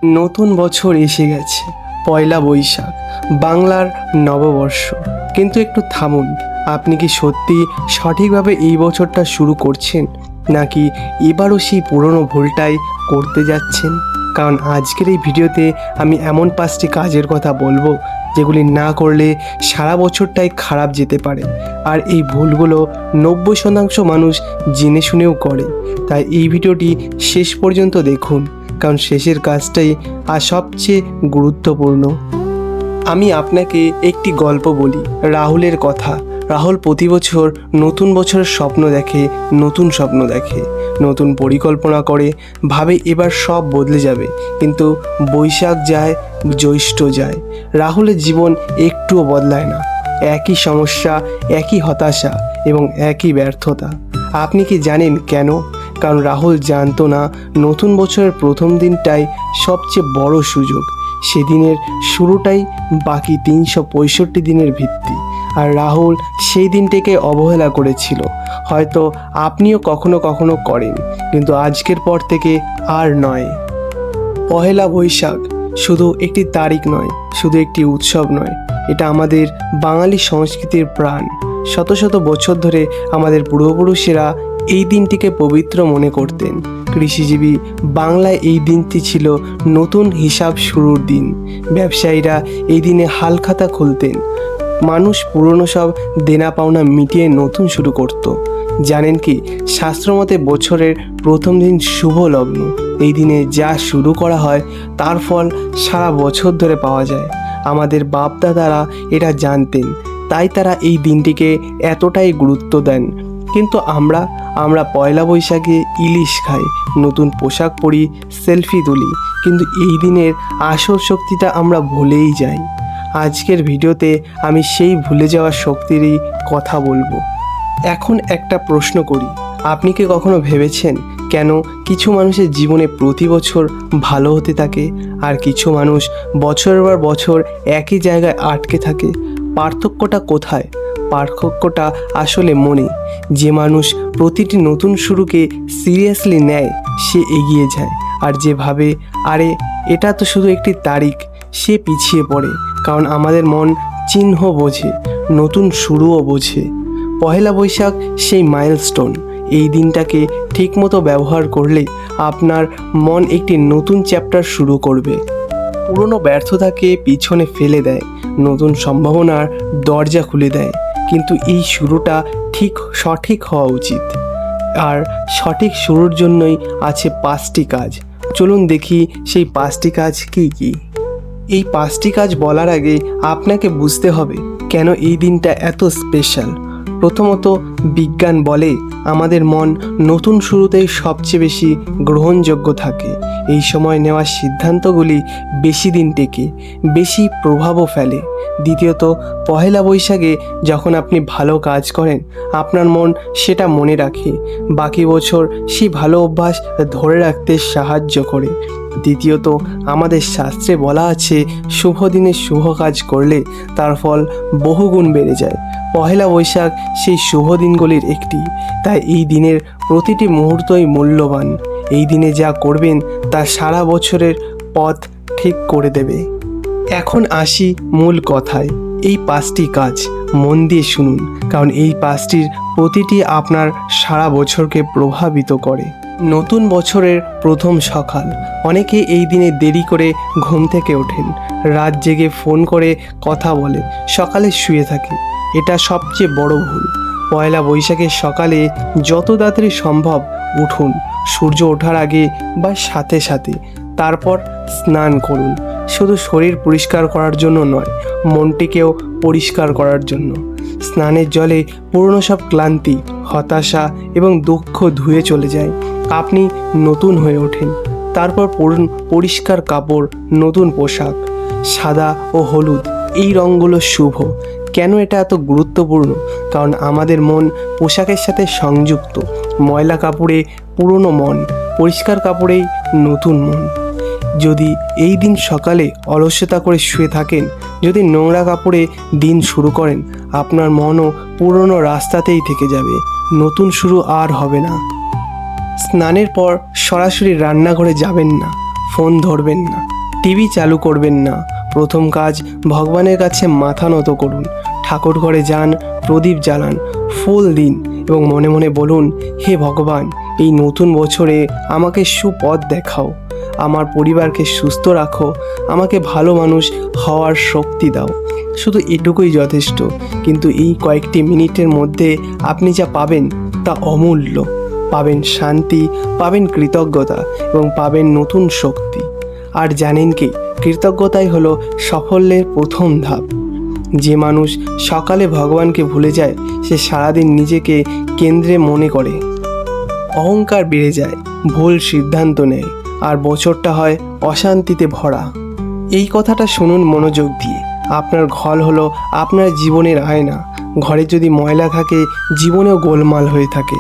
নতুন বছর এসে গেছে, পয়লা বৈশাখ, বাংলার নববর্ষ। কিন্তু একটু থামুন, আপনি কি সত্যি সঠিকভাবে এই বছরটা শুরু করছেন, নাকি এবারও সেই পুরনো ভুলটাই করতে যাচ্ছেন? কারণ আজকের এই ভিডিওতে আমি এমন 5টি কাজের কথা বলবো যেগুলি না করলে সারা বছরটাই খারাপ যেতে পারে। আর এই ভুলগুলো 90% মানুষ জেনে শুনেও করে। তাই এই ভিডিওটি শেষ পর্যন্ত দেখুন, কারণ শেষের কাজটাই আর সবচেয়ে গুরুত্বপূর্ণ। আমি আপনাকে একটি গল্প বলি, রাহুলের কথা। রাহুল প্রতি বছর নতুন বছরের স্বপ্ন দেখে, নতুন স্বপ্ন দেখে, নতুন পরিকল্পনা করে, ভাবে এবার সব বদলে যাবে। কিন্তু বৈশাখ যায়, জ্যৈষ্ঠ যায়, রাহুলের জীবন একটুও বদলায় না। একই সমস্যা, একই হতাশা এবং একই ব্যর্থতা। আপনি কি জানেন কেন? কারণ রাহুল জানতো না নতুন বছরের প্রথম দিনটাই সবচেয়ে বড় সুযোগ। সেদিনের শুরুটাই বাকি 365 দিনের ভিত্তি। আর রাহুল সেই দিনটাকে অবহেলা করেছিল। হয়তো আপনিও কখনো কখনো করেন, কিন্তু আজকের পর থেকে আর নয়। পহেলা বৈশাখ শুধু একটি তারিখ নয়, শুধু একটি উৎসব নয়, এটা আমাদের বাঙালি সংস্কৃতির প্রাণ। শত শত বছর ধরে আমাদের পূর্বপুরুষেরা এই দিনটিকে পবিত্র মনে করতেন। কৃষিজীবী বাংলায় এই দিনটি ছিল নতুন হিসাব শুরুর দিন। ব্যবসায়ীরা এই দিনে হালখাতা খুলতেন। মানুষ পুরনো সব দেনা পাওনা মিটিয়ে নতুন শুরু করত। জানেন কি, শাস্ত্রমতে বছরের প্রথম দিন শুভ লগ্ন। এই দিনে যা শুরু করা হয় তার ফল সারা বছর ধরে পাওয়া যায়। আমাদের বাপদাদারা এটা জানতেন, তাই তারা এই দিনটিকে এতটাই গুরুত্ব দেন। কিন্তু আমরা পয়লা বৈশাখে ইলিশ খাই, নতুন পোশাক পরি, সেলফি তুলি, কিন্তু এই দিনের আসল শক্তিটা আমরা ভুলেই যাই। আজকের ভিডিওতে আমি সেই ভুলে যাওয়া শক্তিরই কথা বলবো। এখন একটা প্রশ্ন করি, আপনি কি কখনো ভেবেছেন কেন কিছু মানুষের জীবনে প্রতি বছর ভালো হতে থাকে, আর কিছু মানুষ বছরের পর বছর একই জায়গায় আটকে থাকে? পার্থক্যটা কোথায়? পার্থক্যটা আসলে মনে। যে মানুষ প্রতিটি নতুন শুরুকে সিরিয়াসলি নেয় সে এগিয়ে যায়, আর যে ভাবে আরে এটা তো শুধু একটি তারিখ, সে পিছিয়ে পড়ে। কারণ আমাদের মন চিহ্ন বোঝে, নতুন শুরুও বোঝে। পহেলা বৈশাখ সেই মাইলস্টোন। এই দিনটাকে ঠিকমতো ব্যবহার করলে আপনার মন একটি নতুন চ্যাপ্টার শুরু করবে। পুরনো ব্যর্থতাকে পিছনে ফেলে দেয়, নতুন সম্ভাবনার দরজা খুলে দেয়। কিন্তু এই শুরুটা সঠিক হওয়া উচিত। আর সঠিক শুরুর জন্যই আছে 5টি কাজ। চলুন দেখি সেই 5টি কাজ কী কী। এই 5টি কাজ বলার আগে আপনাকে বুঝতে হবে কেন এই দিনটা এত স্পেশাল। প্রথমত, বিজ্ঞান বলে আমাদের মন নতুন শুরুতেই সবচেয়ে বেশি গ্রহণযোগ্য থাকে। এই সময় নেওয়া সিদ্ধান্তগুলি বেশি দিন টেকে, বেশি প্রভাবও ফেলে। দ্বিতীয়ত, পহেলা বৈশাখে যখন আপনি ভালো কাজ করেন আপনার মন সেটা মনে রাখে, বাকি বছর সেই ভালো অভ্যাস ধরে রাখতে সাহায্য করে। দ্বিতীয়ত, আমাদের শাস্ত্রে বলা আছে শুভ দিনে শুভ কাজ করলে তার ফল বহুগুণ বেড়ে যায়। পহেলা বৈশাখ সেই শুভ দিনগুলির একটি। তাই এই দিনের প্রতিটি মুহূর্তই মূল্যবান। এই দিনে যা করবেন তা সারা বছরের পথ ঠিক করে দেবে। এখন আসি মূল কথায়। এই 5টি কাজ মন দিয়ে শুনুন, কারণ এই 5টির প্রতিটি আপনার সারা বছরকে প্রভাবিত করে। নতুন বছরের প্রথম সকাল। অনেকে এই দিনে দেরি করে ঘুম থেকে ওঠেন, রাত জেগে ফোন করে কথা বলে, সকালে শুয়ে থাকে। এটা সবচেয়ে বড় ভুল। পয়লা বৈশাখের সকালে যত তাড়াতাড়ি সম্ভব উঠুন, সূর্য ওঠার আগে বা সাথে সাথে। তারপর স্নান করুন, শুধু শরীর পরিষ্কার করার জন্য নয়, মনটিকেও পরিষ্কার করার জন্য। স্নানের জলে পুরনো সব ক্লান্তি, হতাশা এবং দুঃখ ধুয়ে চলে যায়। আপনি নতুন হয়ে ওঠেন। তারপর পরুন পরিষ্কার কাপড়, নতুন পোশাক। সাদা ও হলুদ এই রঙগুলো শুভ। কেন এটা এত গুরুত্বপূর্ণ? কারণ আমাদের মন পোশাকের সাথে সংযুক্ত। ময়লা কাপড়ে পুরনো মন, পরিষ্কার কাপড়েই নতুন মন। যদি এই দিন সকালে অলসতা করে শুয়ে থাকেন, যদি নোংরা কাপড়ে দিন শুরু করেন, আপনার মনও পুরনো রাস্তাতেই থেকে যাবে, নতুন শুরু আর হবে না। স্নানের পর সরাসরি রান্নাঘরে যাবেন না, ফোন ধরবেন না, টিভি চালু করবেন না। প্রথম কাজ, ভগবানের কাছে মাথা নত করুন, ঠাকুর ঘরে যান, প্রদীপ জ্বালান, ফুল দিন এবং মনে মনে বলুন, হে ভগবান, এই নতুন বছরে আমাকে সুপথ দেখাও, আমার পরিবারকে সুস্থ রাখো, আমাকে ভালো মানুষ হওয়ার শক্তি দাও। শুধু এটুকুই যথেষ্ট, কিন্তু এই কয়েকটি মিনিটের মধ্যে আপনি যা পাবেন তা অমূল্য। পাবেন শান্তি, পাবেন কৃতজ্ঞতা এবং পাবেন নতুন শক্তি। আর জানেন কি, কৃতজ্ঞতাই হলো সাফল্যের প্রথম ধাপ। যে মানুষ সকালে ভগবানকে ভুলে যায়, সে সারাদিন নিজেকে কেন্দ্রে মনে করে, অহংকার বেড়ে যায়, ভুল সিদ্ধান্ত নেয়, আর বছরটা হয় অশান্তিতে ভরা। এই কথাটা শুনুন মনোযোগ দিয়ে। আপনার ঘর হলো আপনার জীবনের আয়না। ঘরে যদি ময়লা থাকে, জীবনেও গোলমাল হয়ে থাকে।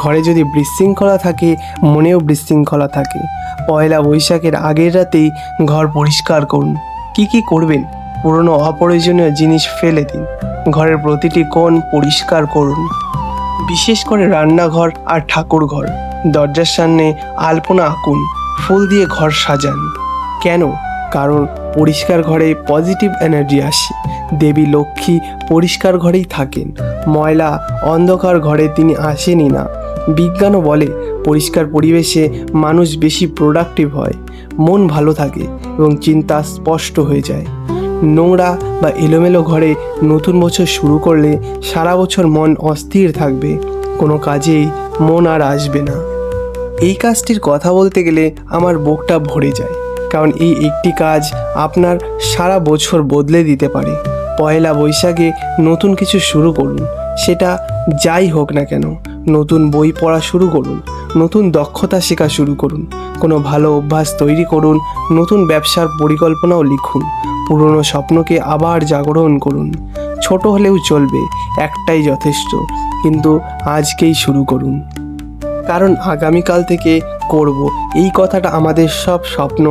ঘরে যদি বিশৃঙ্খলা থাকে, মনেও বিশৃঙ্খলা থাকে। পয়লা বৈশাখের আগের রাতেই ঘর পরিষ্কার করুন। কি করবেন? পুরনো অপ্রয়োজনীয় জিনিস ফেলে দিন। ঘরের প্রতিটি কোণ পরিষ্কার করুন, বিশেষ করে রান্নাঘর আর ঠাকুর ঘর। দরজার সামনে আলপনা আঁকুন, ফুল দিয়ে ঘর সাজান। কেন? কারণ পরিষ্কার ঘরে পজিটিভ এনার্জি আসে। দেবী লক্ষ্মী পরিষ্কার ঘরেই থাকেন। ময়লা অন্ধকার ঘরে তিনি আসেনই না। বিজ্ঞানও বলে, পরিষ্কার পরিবেশে মানুষ বেশি প্রোডাক্টিভ হয়, মন ভালো থাকে এবং চিন্তা স্পষ্ট হয়ে যায়। নোংরা বা এলোমেলো ঘরে নতুন বছর শুরু করলে সারা বছর মন অস্থির থাকবে, কোনো কাজেই মন আর আসবে না। এই কাজটির কথা বলতে গেলে আমার বুকটা ভরে যায়, কারণ এই একটি কাজ আপনার সারা বছর বদলে দিতে পারে। পয়লা বৈশাখে নতুন কিছু শুরু করুন, সেটা যাই হোক না কেন। নতুন বই পড়া শুরু করুন, নতুন দক্ষতা শেখা শুরু করুন, কোনো ভালো অভ্যাস তৈরি করুন, নতুন ব্যবসার পরিকল্পনাও লিখুন, পুরনো স্বপ্নকে আবার জাগরণ করুন। ছোট হলেও চলবে, একটাই যথেষ্ট, কিন্তু আজকেই শুরু করুন। কারণ আগামীকাল থেকে করব, এই কথাটা আমাদের সব স্বপ্ন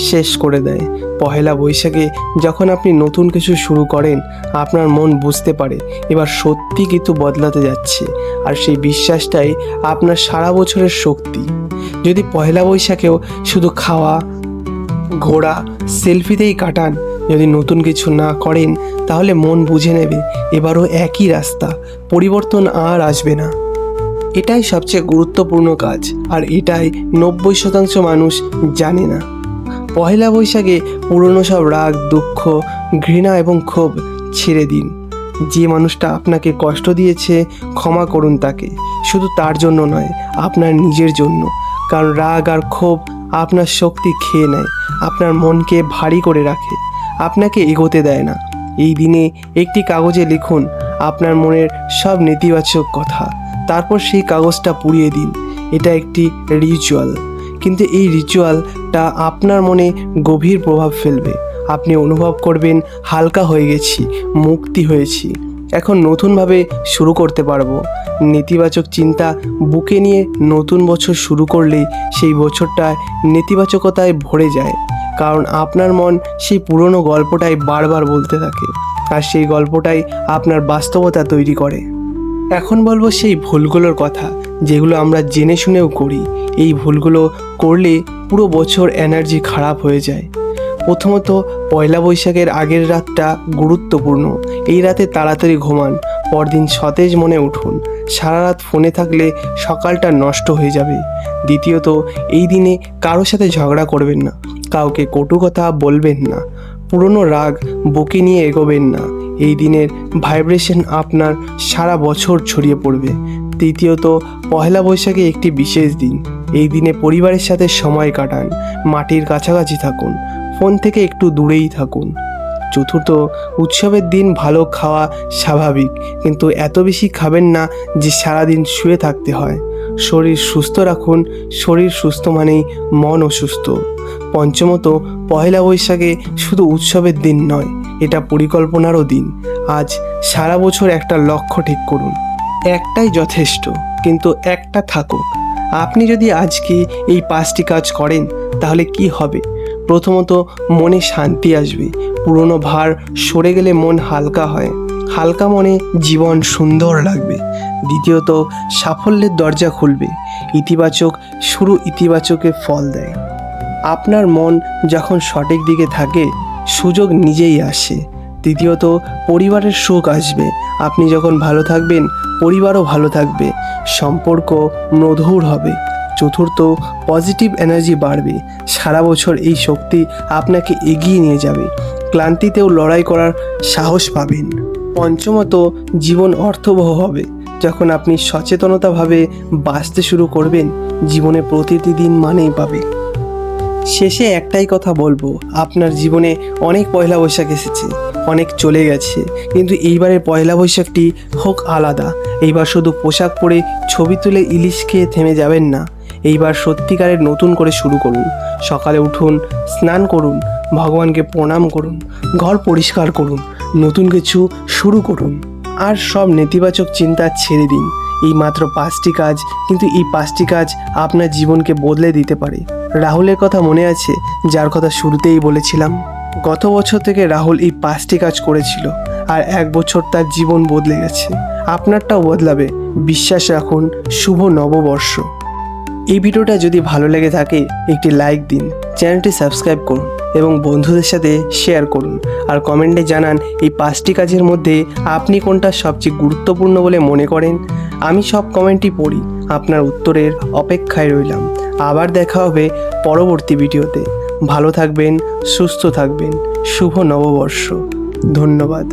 শেষ করে দেয়। পয়লা বৈশাখে যখন আপনি নতুন কিছু শুরু করেন, আপনার মন বুঝতে পারে এবার সত্যি কিছু বদলাতে যাচ্ছে, আর সেই বিশ্বাসটাই আপনার সারা বছরের শক্তি। যদি পয়লা বৈশাখেও শুধু খাওয়া, ঘোরা, সেলফিতেই কাটান, যদি নতুন কিছু না করেন, তাহলে মন বুঝে নেবে এবারও একই রাস্তা, পরিবর্তন আর আসবে না। এটাই সবচেয়ে গুরুত্বপূর্ণ কাজ, আর এটাই 90% মানুষ জানে না। পয়লা বৈশাখে পুরনো সব রাগ, দুঃখ, ঘৃণা এবং ক্ষোভ ছেড়ে দিন। যে মানুষটা আপনাকে কষ্ট দিয়েছে, ক্ষমা করুন তাকে, শুধু তার জন্য নয়, আপনার নিজের জন্য। কারণ রাগ আর ক্ষোভ আপনার শক্তি খেয়ে নেয়, আপনার মনকে ভারী করে রাখে, আপনাকে এগোতে দেয় না। এই দিনে একটি কাগজে লিখুন আপনার মনের সব নেতিবাচক কথা, তারপর সেই কাগজটা পুড়িয়ে দিন। এটা একটি রিচুয়াল, কিন্তু এই রিচুয়ালটা আপনার মনে গভীর প্রভাব ফেলবে। আপনি অনুভব করবেন হালকা হয়ে গেছি, মুক্তি হয়েছি, এখন নতুনভাবে শুরু করতে পারবো। নেতিবাচক চিন্তা বুকে নিয়ে নতুন বছর শুরু করলেই সেই বছরটা নেতিবাচকতায় ভরে যায়, কারণ আপনার মন সেই পুরনো গল্পটাই বারবার বলতে থাকে, আর সেই গল্পটাই আপনার বাস্তবতা তৈরি করে। এখন বলবো সেই ভুলগুলোর কথা যেগুলো আমরা জেনে শুনেও করি। এই ভুলগুলো করলে পুরো বছর এনার্জি খারাপ হয়ে যায়। প্রথমত, পয়লা বৈশাখের আগের রাতটা গুরুত্বপূর্ণ। এই রাতে তাড়াতাড়ি ঘুমান, পরদিন সতেজ মনে উঠুন। সারা রাত ফোনে থাকলে সকালটা নষ্ট হয়ে যাবে। দ্বিতীয়ত, এই দিনে কারোর সাথে ঝগড়া করবেন না, কাউকে কটু কথা বলবেন না, পুরনো রাগ বুকে নিয়ে এগোবেন না। এই দিনের ভাইব্রেশন আপনার সারা বছর ছড়িয়ে পড়বে। তৃতীয়ত, পয়লা বৈশাখে একটি বিশেষ দিন। এই দিনে পরিবারের সাথে সময় কাটান, মাটির কাছাকাছি থাকুন, ফোন থেকে একটু দূরেই থাকুন। চতুর্থ, উৎসবের দিন ভালো খাওয়া স্বাভাবিক, কিন্তু এত বেশি খাবেন না যে সারাদিন শুয়ে থাকতে হয়। শরীর সুস্থ রাখুন, শরীর সুস্থ মানেই মন অসুস্থ। পঞ্চমত, পয়লা বৈশাখে শুধু উৎসবের দিন নয়, এটা পরিকল্পনারও দিন। আজ সারা বছর একটা লক্ষ্য ঠিক করুন, একটাই যথেষ্ট, কিন্তু একটা থাকুক। আপনি যদি আজকে এই 5টি কাজ করেন, তাহলে কি হবে? প্রথমত, মনে শান্তি আসবে, পুরনো ভার সরে গেলে মন হালকা হয়, হালকা মনে জীবন সুন্দর লাগবে। দ্বিতীয়ত, সাফল্যের দরজা খুলবে, ইতিবাচক শুরু ইতিবাচকে ফল দেয়। আপনার মন যখন সঠিক দিকে থাকে সুযোগ নিজেই আসে। তৃতীয়ত, পরিবারের সুখ আসবে। আপনি যখন ভালো থাকবেন পরিবারও ভালো থাকবে, সম্পর্ক মধুর হবে। চতুর্থ, পজিটিভ এনার্জি বাড়বে। সারা বছর এই শক্তি আপনাকে এগিয়ে নিয়ে যাবে, ক্লান্তিতেও লড়াই করার সাহস পাবেন। পঞ্চমত, জীবন অর্থবহ হবে। যখন আপনি সচেতনতাভাবে বাঁচতে শুরু করবেন জীবনে প্রতিটি দিন মানেই পাবে। শেষে একটাই কথা বলবো, আপনার জীবনে অনেক পয়লা বৈশাখ এসেছে, অনেক চলে গেছে, কিন্তু এইবারের পয়লা বৈশাখটি হোক আলাদা। এইবার শুধু পোশাক পরে ছবি তুলে ইলিশ খেয়ে থেমে যাবেন না। এইবার সত্যিকারের নতুন করে শুরু করুন। সকালে উঠুন, স্নান করুন, ভগবানকে প্রণাম করুন, ঘর পরিষ্কার করুন, নতুন কিছু শুরু করুন। আর সব নেতিবাচক চিন্তা ছেড়ে দিন। এই মাত্র 5টি কাজ, কিন্তু এই 5টি কাজ আপনার জীবনকে বদলে দিতে পারে। রাহুলের কথা মনে আছে, যার কথা শুরুতেই বলেছিলাম? গত বছর থেকে রাহুল এই 5টি কাজ করেছিল, আর 1 বছর তার জীবন বদলে গেছে। আপনারটাও বদলাবে, বিশ্বাস রাখুন। শুভ নববর্ষ। এই ভিডিওটা যদি ভালো লেগে থাকে একটি লাইক দিন, চ্যানেলটি সাবস্ক্রাইব করুন এবং বন্ধুদের সাথে শেয়ার করুন। আর কমেন্টে জানান এই 5টি কাজের মধ্যে আপনি কোনটা সবচেয়ে গুরুত্বপূর্ণ বলে মনে করেন। আমি সব কমেন্টই পড়ি, আপনার উত্তরের অপেক্ষায় রইলাম। আবার দেখা হবে পরবর্তী ভিডিওতে। ভালো থাকবেন, সুস্থ থাকবেন। শুভ নববর্ষ। ধন্যবাদ।